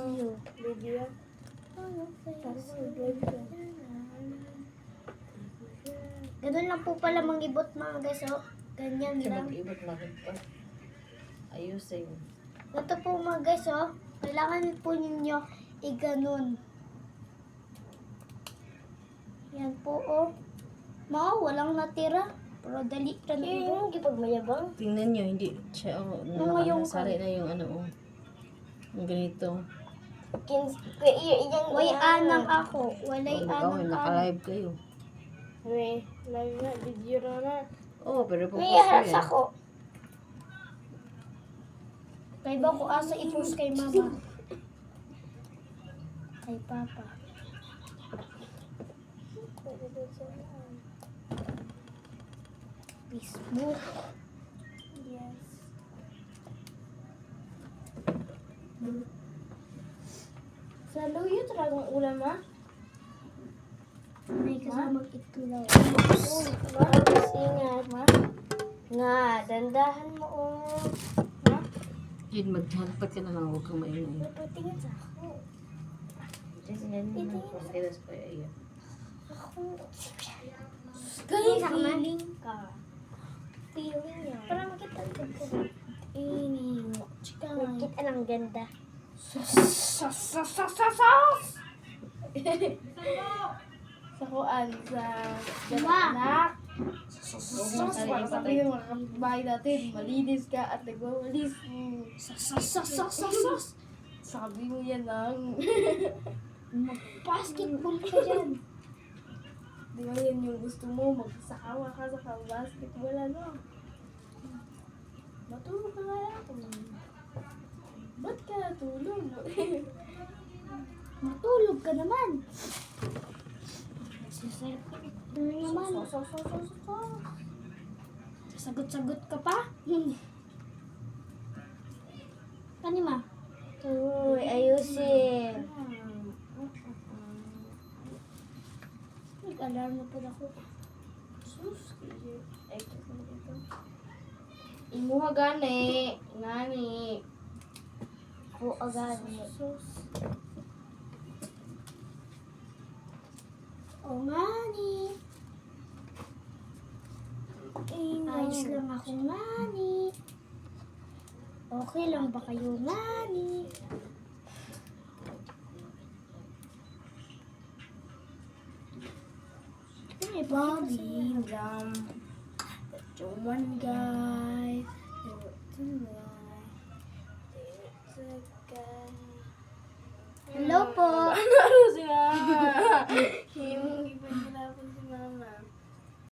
Video. Ganun lang po pala mangibot mga guys, oh. Ganyan Kasi lang. mag-ibot bakit pa. Ayusin. Ito po mga guys, oh. Kailangan po ninyo i-ganun. Yan po, oh. Mga walang natira. Pero dali ka na ibo. Yung gipag mayabang. Tingnan nyo, hindi siya, yung nakasari na yung ano, yung ganito. Way anang ako. Walay Ikaw, anang ako. naka-live kayo. May live na, video na. Oo, pero po May haras ako. Kay ba ko asa i-post kay mama? Kay papa. Facebook. Yes. Sa luyo talagang ulam ha? May kasamang itulaw. Mas ingat ma. Nga, dandahan mo Ha? Yun, maghagpat ka na lang, huwag kang maingay. Patingin sa ako. Kasi yan naman po, kaya sa kaya iya. Ako. Ganyan sa kaman. Feeling ka. Feeling niya. Para makita ko. Feeling mo. Chika nga. Makita ng ganda. Sa kuan sa anak. Sos para sabihin ng mga kapitbahay natin, malinis ka at nagwawalis. Sos. Sabi mo yan lang. Basketball ka dyan. Di ba yan yung gusto mo? Magsakawa ka sa basketball ano? Matulog ka nga ako. Ba't ka natulog? Matulog ka naman. Naman. Sagot-sagot ka pa? Kanima? Uy, ayusin. Nag-alarm na po ako. Sus, ay, ito. Imuha gani. Ngani. Ako agad. Sus. O nga ni. Ayos lang ako nga ni. Okay lang ba kayo nga ni? Ay, Bobby. One guy. Hello po. Ano siya?